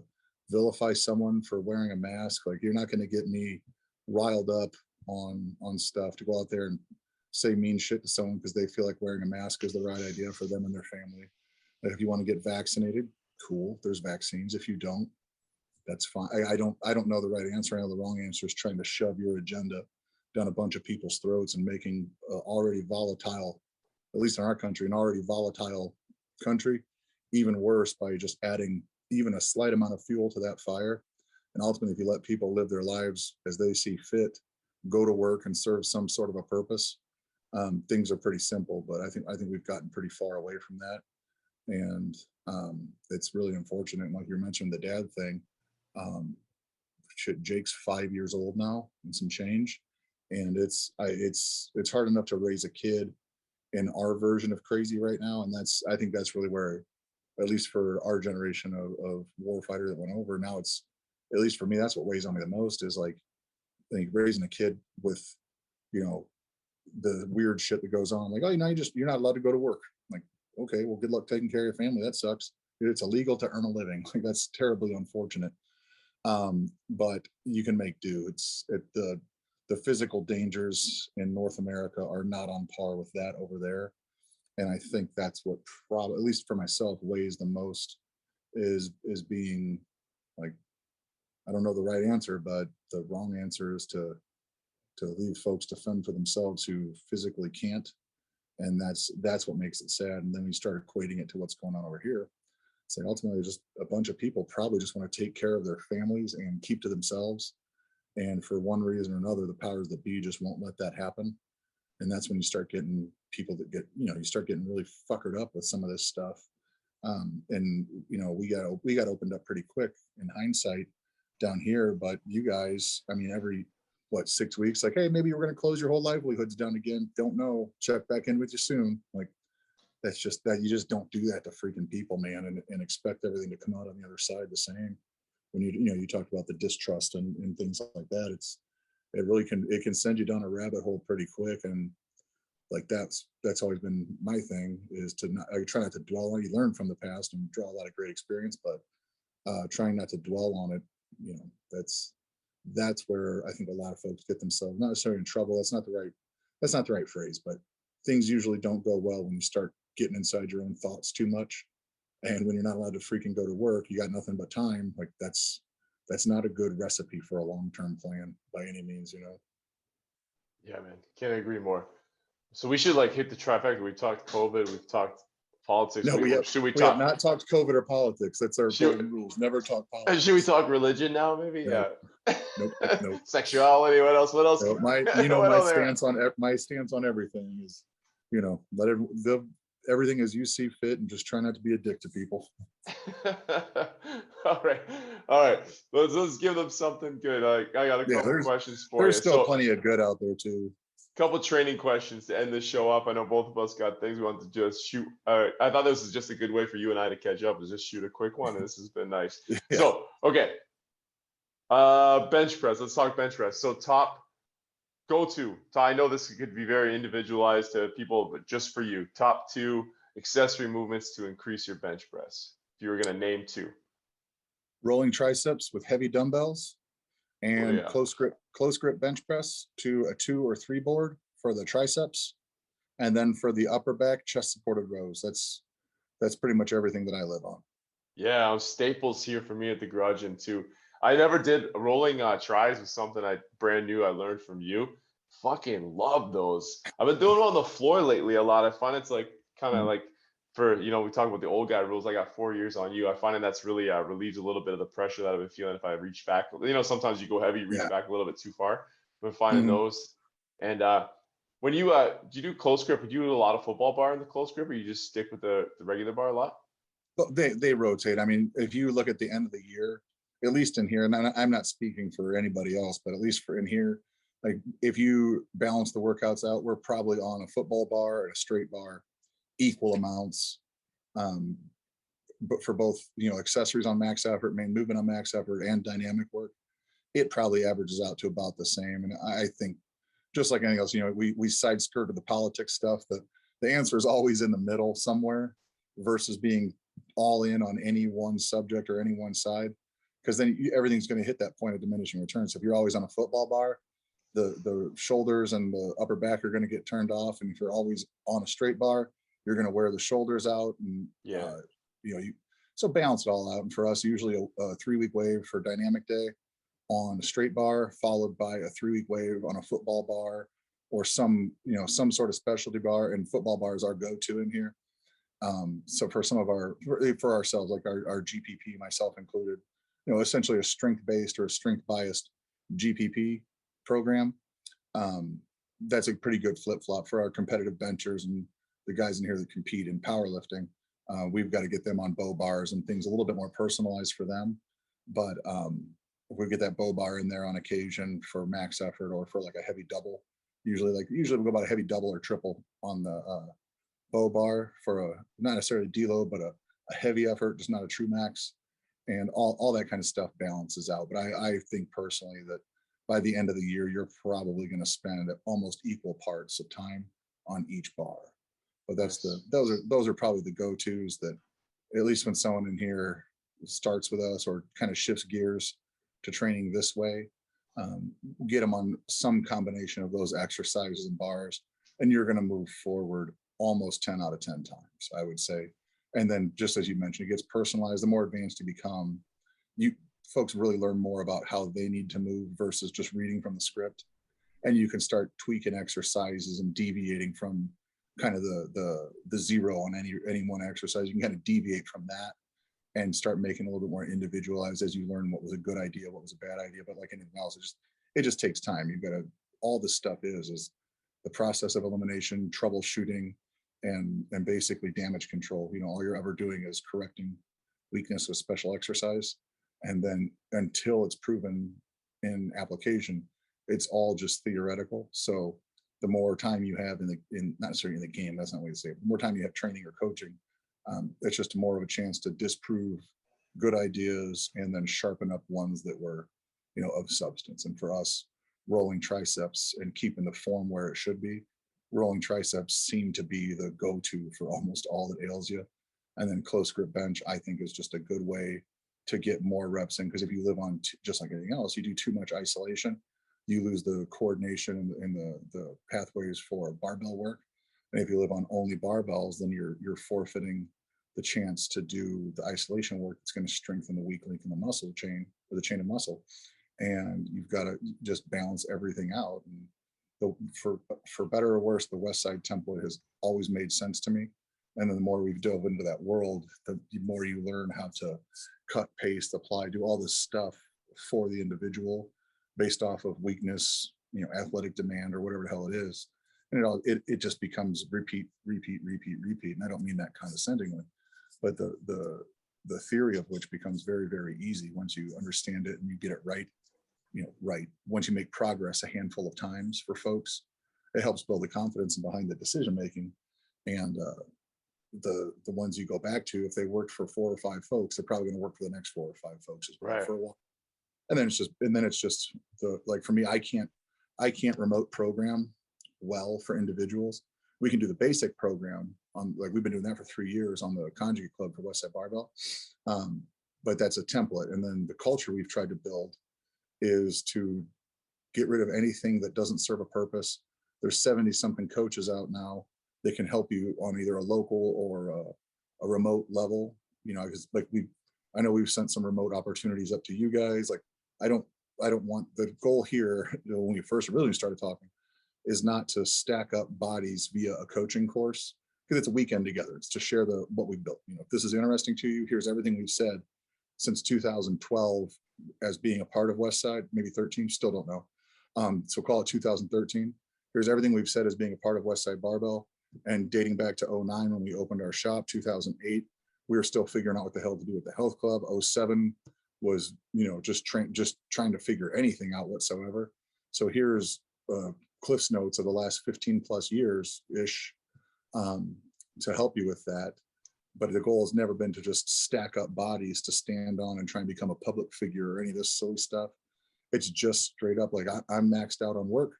vilify someone for wearing a mask, like, you're not going to get me riled up on stuff to go out there and say mean shit to someone because they feel like wearing a mask is the right idea for them and their family. Like, if you want to get vaccinated, cool, there's vaccines. If you don't, that's fine. I don't know the right answer. I know the wrong answer is trying to shove your agenda down a bunch of people's throats and making already volatile, at least in our country, an already volatile country, even worse by just adding even a slight amount of fuel to that fire. And ultimately, if you let people live their lives as they see fit, go to work and serve some sort of a purpose, things are pretty simple. But I think we've gotten pretty far away from that, and it's really unfortunate. And like you mentioned, the dad thing. Jake's 5 years old now and some change, and it's hard enough to raise a kid in our version of crazy right now. And I think that's really where, at least for our generation of warfighter that went over, now it's, at least for me, that's what weighs on me the most, is like, I think raising a kid with, you know, the weird shit that goes on, like, oh, you're not allowed to go to work. Like, okay, well, good luck taking care of your family. That sucks. It's illegal to earn a living. Like, that's terribly unfortunate. But you can make do. The physical dangers in North America are not on par with that over there. And I think that's what probably, at least for myself, weighs the most, is being like, I don't know the right answer, but the wrong answer is to leave folks to fend for themselves who physically can't. And that's what makes it sad. And then we start equating it to what's going on over here. It's like, ultimately, just a bunch of people probably just want to take care of their families and keep to themselves. And for one reason or another, the powers that be just won't let that happen. And that's when you start getting people that get, you know, you start getting really fuckered up with some of this stuff. And, you know, we got opened up pretty quick in hindsight down here. But you guys, I mean, every, 6 weeks, like, hey, maybe we're going to close your whole livelihoods down again. Don't know. Check back in with you soon. Like, that's just that, you just don't do that to freaking people, man, and expect everything to come out on the other side the same. When you talked about the distrust and things like that, it can send you down a rabbit hole pretty quick. And like, that's always been my thing, is to not, I try not to dwell on. You learn from the past and draw a lot of great experience, but trying not to dwell on it, you know, that's where I think a lot of folks get themselves, not necessarily in trouble. That's not the right phrase, but things usually don't go well when you start getting inside your own thoughts too much. And when you're not allowed to freaking go to work, you got nothing but time. Like, that's not a good recipe for a long-term plan by any means, you know? Yeah, man, can't agree more. So we should like hit the trifecta. We talked COVID, we've talked politics. No, we have not talked COVID or politics. That's our rules. Never talk politics. Should we talk religion now? Maybe. No. Yeah. Nope. Sexuality. What else? No, my stance on everything is, you know, everything as you see fit, and just try not to be a dick to people. All right, all right. Let's give them something good. I got a Yeah, couple questions for there's you. still So, plenty of good out there too. couple training questions to end the show up. I know both of us got things we want to just shoot. I thought this was just a good way for you and I to catch up, is just shoot a quick one, and this has been nice. Yeah. So, okay, bench press. Let's talk bench press. So, top go-to. So I know this could be very individualized to people, but just for you, top 2 accessory movements to increase your bench press. If you were going to name 2. Rolling triceps with heavy dumbbells, and yeah. close grip bench press to a 2 or 3 board for the triceps, and then for the upper back, chest supported rows. That's pretty much everything that I live on. Yeah, staples here for me at the garage gym too. I never did rolling tries, was something I brand new I learned from you. Fucking love those. I've been doing them on the floor lately a lot. I find it's like kind of like, for, you know, we talk about the old guy rules. I got 4 years on you. I find that's really relieves a little bit of the pressure that I've been feeling if I reach back. You know, sometimes you go heavy, you reach back a little bit too far. I've been finding those. And when you do you do close grip, do you do a lot of football bar in the close grip, or you just stick with the regular bar a lot? But they rotate. I mean, if you look at the end of the year, at least in here, and I'm not speaking for anybody else, but at least for in here, like if you balance the workouts out, we're probably on a football bar and a straight bar, equal amounts. But for both, you know, accessories on max effort, main movement on max effort, and dynamic work, it probably averages out to about the same. And I think, just like anything else, you know, we side skirted the politics stuff. The answer is always in the middle somewhere, versus being all in on any one subject or any one side, because then everything's going to hit that point of diminishing returns. So if you're always on a football bar, the shoulders and the upper back are going to get turned off, and if you're always on a straight bar, you're going to wear the shoulders out, and you know, so balance it all out. And for us, usually a 3-week wave for dynamic day on a straight bar, followed by a 3-week wave on a football bar, or some, you know, some sort of specialty bar. And football bar is our go-to in here. So for some of for ourselves, like our GPP, myself included, you know, essentially a strength-based or a strength-biased GPP program. That's a pretty good flip-flop for our competitive benchers and the guys in here that compete in powerlifting. We've got to get them on bow bars and things a little bit more personalized for them. But if we get that bow bar in there on occasion for max effort, or for like a heavy double, usually we'll go about a heavy double or triple on the bow bar for a not necessarily deload, but a heavy effort, just not a true max, and all that kind of stuff balances out. But I think personally that by the end of the year, you're probably going to spend almost equal parts of time on each bar. But those are probably the go-tos that, at least when someone in here starts with us or kind of shifts gears to training this way, get them on some combination of those exercises and bars, and you're going to move forward almost 10 out of 10 times, I would say. And then, just as you mentioned, it gets personalized. The more advanced you become, folks really learn more about how they need to move versus just reading from the script. And you can start tweaking exercises and deviating from kind of the zero on any one exercise. You can kind of deviate from that and start making a little bit more individualized as you learn what was a good idea, what was a bad idea. But like anything else, it just takes time. You've got to, all this stuff is the process of elimination, troubleshooting, and basically damage control. You know, all you're ever doing is correcting weakness with special exercise. And then until it's proven in application, it's all just theoretical. So the more time you have in not necessarily in the game, that's not what you say, the more time you have training or coaching, it's just more of a chance to disprove good ideas and then sharpen up ones that were, you know, of substance. And for us, rolling triceps and keeping the form where it should be, rolling triceps seem to be the go-to for almost all that ails you. And then close grip bench, I think, is just a good way to get more reps in, because if you live on just like anything else, you do too much isolation, you lose the coordination and the pathways for barbell work. And if you live on only barbells, then you're forfeiting the chance to do the isolation work that's going to strengthen the weak link in the muscle chain, or the chain of muscle. And you've got to just balance everything out. And for better or worse, the West Side template has always made sense to me. And then the more we've dove into that world, the more you learn how to cut, paste, apply, do all this stuff for the individual based off of weakness, you know, athletic demand, or whatever the hell it is. And it just becomes repeat. And I don't mean that condescendingly, but the theory of which becomes very, very easy once you understand it and you get it right. Right. Once you make progress a handful of times for folks, it helps build the confidence behind the decision making. And the ones you go back to, if they worked for 4 or 5 folks, they're probably going to work for the next 4 or 5 folks as well Right. for a while. And then it's just the, like, for me, I can't remote program well for individuals. We can do the basic program on, like, we've been doing that for 3 years on the Conjugate Club for Westside Barbell. But that's a template. And then the culture we've tried to build is to get rid of anything that doesn't serve a purpose. There's 70 something coaches out now that can help you on either a local or a remote level, because like I know we've sent some remote opportunities up to you guys. Like, I don't want, the goal here, when we first really started talking, is not to stack up bodies via a coaching course, because it's a weekend together. It's to share what we've built. If this is interesting to you, here's everything we've said since 2012 as being a part of Westside, maybe 13, still don't know. So call it 2013. Here's everything we've said as being a part of Westside Barbell, and dating back to 09 when we opened our shop. 2008, we were still figuring out what the hell to do with the health club. 07 was, just trying to figure anything out whatsoever. So here's Cliff's notes of the last 15 plus years ish, to help you with that. But the goal has never been to just stack up bodies to stand on and try and become a public figure or any of this silly stuff. It's just straight up like, I'm maxed out on work.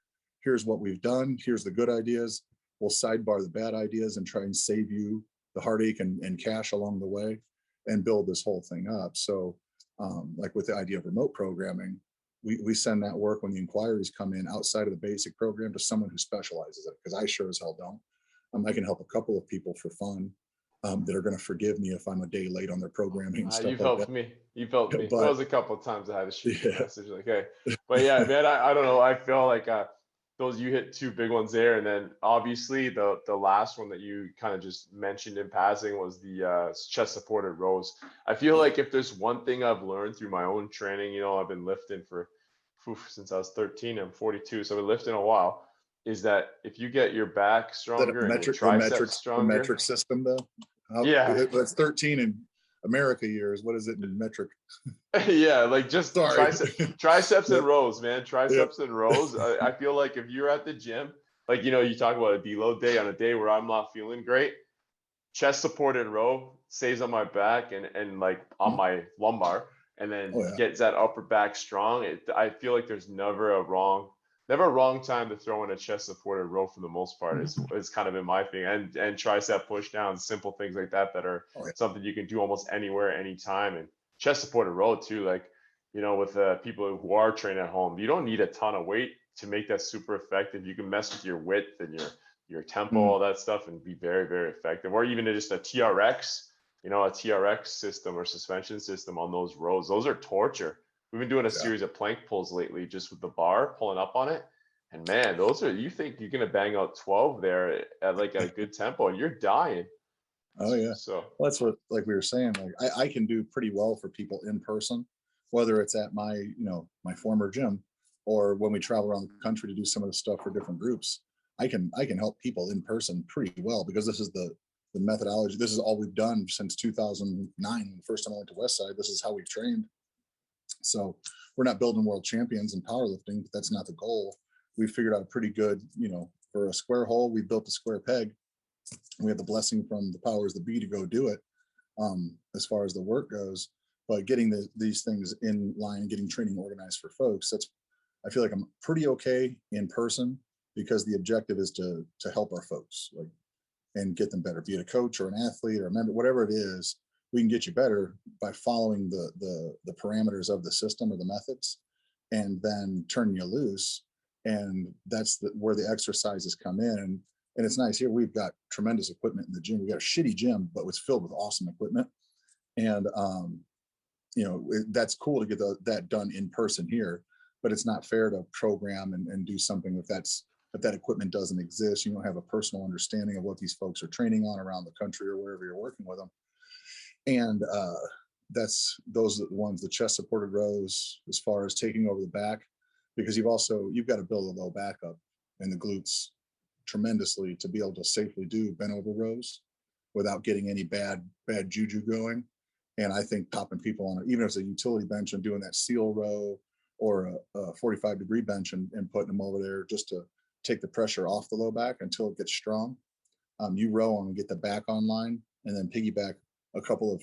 Here's what we've done. Here's the good ideas. We'll sidebar the bad ideas and try and save you the heartache and cash along the way and build this whole thing up. So like with the idea of remote programming, we send that work when the inquiries come in outside of the basic program to someone who specializes in it, because I sure as hell don't. I can help a couple of people for fun. That are going to forgive me if I'm a day late on their programming and stuff You've like helped that. me. You've helped me. But There was a couple of times I had to shoot you a yeah, message like, hey. But yeah, man, I don't know. I feel like those, you hit 2 big ones there, and then obviously the last one that you kind of just mentioned in passing was the chest supported rows. I feel like if there's one thing I've learned through my own training, I've been lifting since I was 13. I'm 42, so I've been lifting a while. Is that if you get your back stronger and your triceps stronger, the metric system though. Yeah, That's 13 in America years. What is it in metric? yeah, like just Sorry. triceps Yep. and rows, man. Triceps Yep. and rows. I feel like if you're at the gym, like, you talk about a deload day, on a day where I'm not feeling great, chest supported row stays on my back and like on my lumbar, and then Oh, yeah. gets that upper back strong. I feel like there's never a wrong time to throw in a chest supported row for the most part. Is kind of in my thing, and tricep push down, simple things like that are something you can do almost anywhere, anytime. And chest supported row too, like, with people who are trained at home, you don't need a ton of weight to make that super effective. You can mess with your width and your tempo, all that stuff, and be very, very effective. Or even just a TRX, a TRX system or suspension system on those rows. Those are torture. We've been doing a series of plank pulls lately, just with the bar, pulling up on it. And man, you think you're going to bang out 12 there at like a good tempo, and you're dying. Oh yeah. So well, that's what, like we were saying, like I can do pretty well for people in person, whether it's at my, my former gym, or when we travel around the country to do some of the stuff for different groups. I can help people in person pretty well, because this is the methodology. This is all we've done since 2009. The first time I went to Westside, this is how we've trained. So we're not building world champions in powerlifting, but that's not the goal. We figured out a pretty good, for a square hole, we built a square peg. We have the blessing from the powers that be to go do it, as far as the work goes. But getting these things in line and getting training organized for folks, I feel like I'm pretty okay in person, because the objective is to help our folks, like, and get them better, be it a coach or an athlete or a member, whatever it is. We can get you better by following the parameters of the system or the methods, and then turn you loose. And that's where the exercises come in. And it's nice here. We've got tremendous equipment in the gym. We got a shitty gym, but it's filled with awesome equipment. And, that's cool to get that done in person here, but it's not fair to program and do something if that equipment doesn't exist. You don't have a personal understanding of what these folks are training on around the country or wherever you're working with them. And those are the ones, the chest supported rows, as far as taking over the back, because you've got to build a low back up and the glutes tremendously to be able to safely do bent over rows without getting any bad juju going. And I think popping people on, even if it's a utility bench and doing that seal row or a 45-degree bench and putting them over there just to take the pressure off the low back until it gets strong. You row on and get the back online, and then piggyback a couple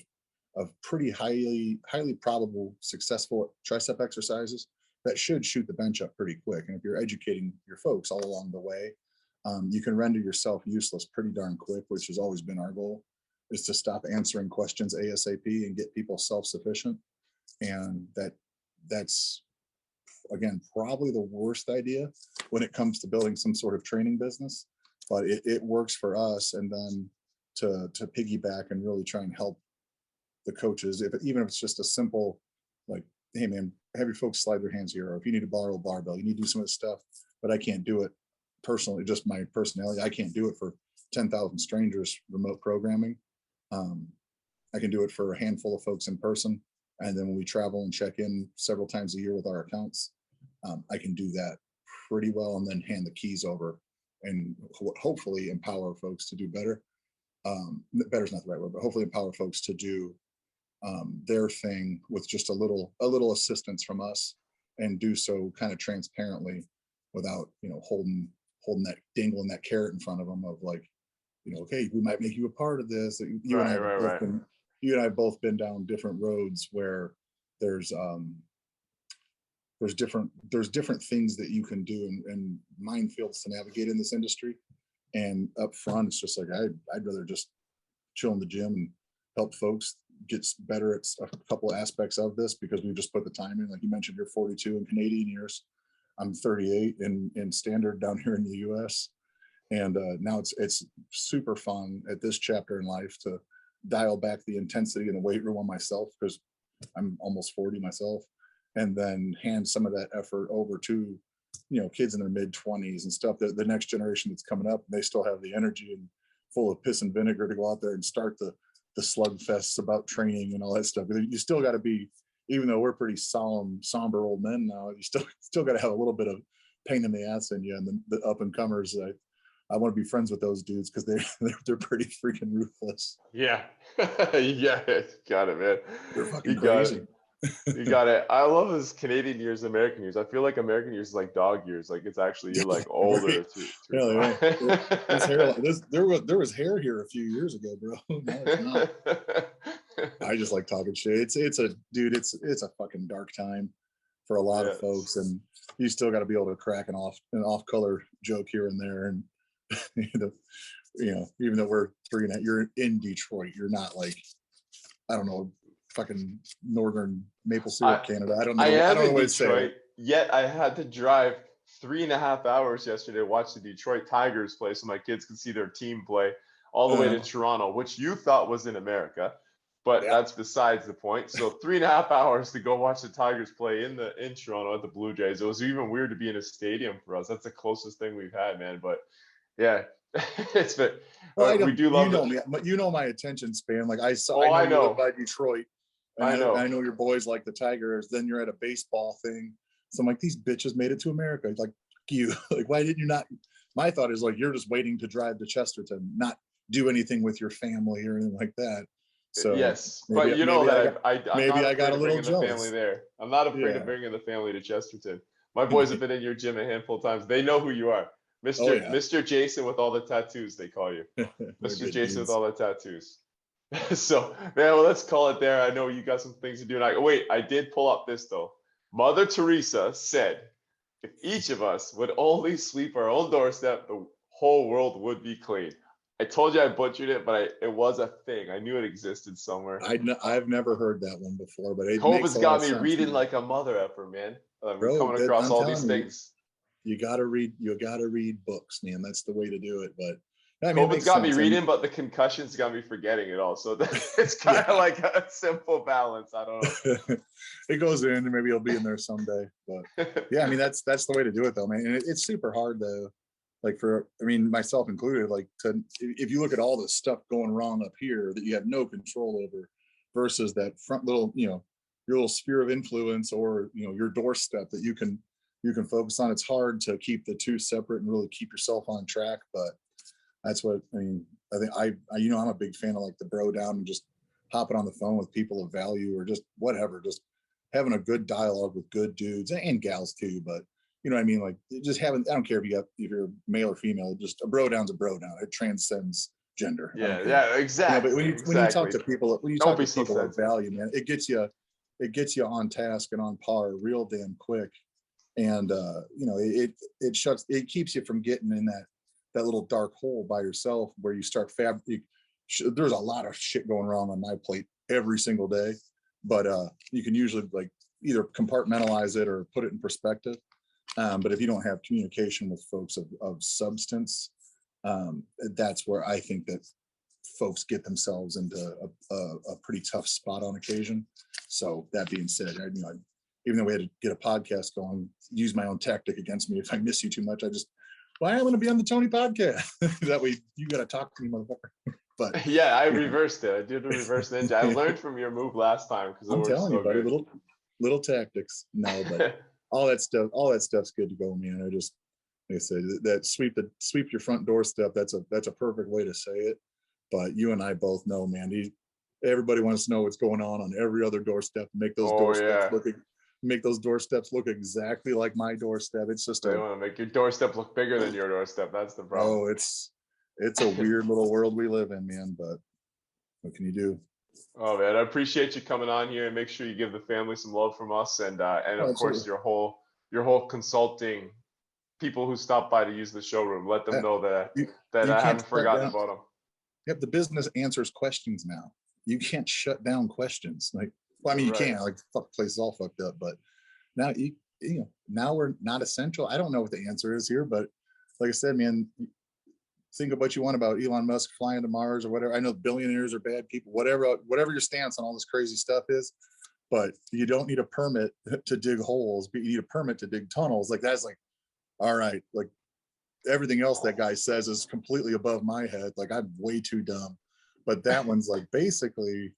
of pretty highly probable successful tricep exercises that should shoot the bench up pretty quick. And if you're educating your folks all along the way, you can render yourself useless pretty darn quick, which has always been our goal, is to stop answering questions ASAP and get people self-sufficient. And that's, again, probably the worst idea when it comes to building some sort of training business, but it works for us. And then to piggyback and really try and help the coaches, even if it's just a simple, like, hey man, have your folks slide their hands here, or if you need to borrow a barbell, you need to do some of this stuff, but I can't do it personally, just my personality. I can't do it for 10,000 strangers remote programming. I can do it for a handful of folks in person. And then when we travel and check in several times a year with our accounts, I can do that pretty well, and then hand the keys over and hopefully empower folks to do better. Better is not the right word, but hopefully empower folks to do their thing with just a little assistance from us, and do so kind of transparently without, holding that, dangling that carrot in front of them of like, okay, we might make you a part of this. You and I have both been down different roads where there's different things that you can do and minefields to navigate in this industry. And up front, it's just like, I'd rather just chill in the gym and help folks get better at a couple of aspects of this, because we just put the time in. Like you mentioned, you're 42 in Canadian years. I'm 38 in standard down here in the US. And now it's super fun at this chapter in life to dial back the intensity in the weight room on myself, because I'm almost 40 myself, and then hand some of that effort over to, kids in their mid 20s and stuff, the next generation that's coming up. They still have the energy and full of piss and vinegar to go out there and start the slugfests about training and all that stuff. You still got to be, even though we're pretty solemn, somber old men now, you still got to have a little bit of pain in the ass in you. And the up and comers, I want to be friends with those dudes, because they're pretty freaking ruthless. Yeah. Yeah, got it, man. They're fucking crazy. You got it. I love this Canadian years, American years. I feel like American years is like dog years. Like it's actually, you're like older. Yeah, there was hair here a few years ago, bro. No, it's not. I just like talking shit. It's a fucking dark time for a lot of folks, and you still got to be able to crack an off-color joke here and there. And even though you're in Detroit, you're not like, I don't know, fucking northern maple syrup Canada. I don't know. I am in what Detroit, yet I had to drive 3.5 hours yesterday to watch the Detroit Tigers play so my kids could see their team play, all the way to Toronto, which you thought was in America, but that's besides the point. So 3.5 hours to go watch the Tigers play in Toronto at the Blue Jays. It was even weird to be in a stadium for us. That's the closest thing we've had, man. But yeah, it's been. Well, we do love me. My attention span. Like I saw. Oh, I know. You live by Detroit. I know your boys like the Tigers. Then you're at a baseball thing. So I'm like, these bitches made it to America. Like you. Like, why didn't you not? My thought is like, you're just waiting to drive to Chesterton, not do anything with your family or anything like that. So yes, but I got a little jealous. Family there. I'm not afraid of bringing the family to Chesterton. My boys have been in your gym a handful of times. They know who you are. Mr. Jason with all the tattoos, they call you. Mr. Jason with all the tattoos. So, man, well, let's call it there. I know you got some things to do. And I did pull up this, though. Mother Teresa said, if each of us would only sweep our own doorstep, the whole world would be clean. I told you I butchered it, but it was a thing. I knew it existed somewhere. I've never heard that one before, but COVID's got me reading like a mother effer, man. Bro, coming across all these things. You gotta read books, man. That's the way to do it. But COVID's got me reading, but the concussions got me forgetting it all. So it's kind of like a simple balance. I don't know. It goes in, and maybe it'll be in there someday. But yeah, that's the way to do it, though, man. And it's super hard though. Like myself included, if you look at all the stuff going wrong up here that you have no control over, versus that front little, your little sphere of influence, or your doorstep that you can you can focus on. It's hard to keep the two separate and really keep yourself on track, but that's what I mean. I think I'm a big fan of like the bro down and just hopping on the phone with people of value or just whatever, just having a good dialogue with good dudes and gals too. But you know what I mean? Like just having, I don't care if you're male or female, just a bro down's a bro down. It transcends gender. Yeah, exactly. But when you talk to people, So of value, man, it gets you on task and on par real damn quick. And it keeps you from getting in that little dark hole by yourself where you start there's a lot of shit going wrong on my plate every single day, but you can usually like either compartmentalize it or put it in perspective. But if you don't have communication with folks of substance, that's where I think that folks get themselves into a pretty tough spot on occasion. So that being said, even though we had to get a podcast going, use my own tactic against me. If I miss you too much, I'm going to be on the Tony podcast. That way you got to talk to me, motherfucker. But yeah, I reversed it. I did a reverse ninja. I learned from your move last time because I'm telling you, buddy, little tactics. No, but all that stuff's good to go, man. I just, like I said, that sweep your front doorstep. That's a perfect way to say it. But you and I both know, man. Everybody wants to know what's going on every other doorstep. Make those doorsteps look exactly like my doorstep. It's just they want to make your doorstep look bigger than your doorstep. That's the problem. Oh, it's a weird little world we live in, man. But what can you do? Oh man, I appreciate you coming on here and make sure you give the family some love from us and of course your whole consulting people who stop by to use the showroom. Let them know that I haven't forgotten about them. Yep, the business answers questions now. You can't shut down questions. Like, well, I mean, you can. Like, fuck, the place is all fucked up. But now now we're not essential. I don't know what the answer is here, but like I said, man, think of what you want about Elon Musk flying to Mars or whatever. I know billionaires are bad people. Whatever your stance on all this crazy stuff is, but you don't need a permit to dig holes, but you need a permit to dig tunnels. Like that's like, all right, like everything else that guy says is completely above my head. Like I'm way too dumb. But that one's like basically,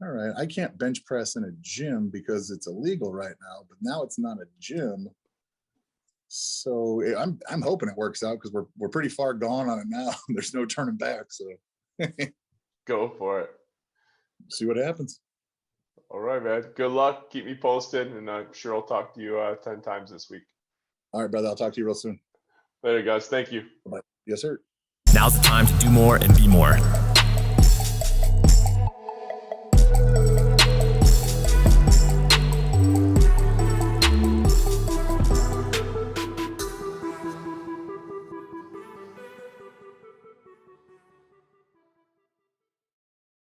all right, I can't bench press in a gym because it's illegal right now, but now it's not a gym. So I'm hoping it works out because we're pretty far gone on it now. There's no turning back. So go for it. See what happens. All right, man. Good luck. Keep me posted, and I'm sure I'll talk to you 10 times this week. All right, brother. I'll talk to you real soon. Later, guys. Thank you. Bye. Yes, sir. Now's the time to do more and be more.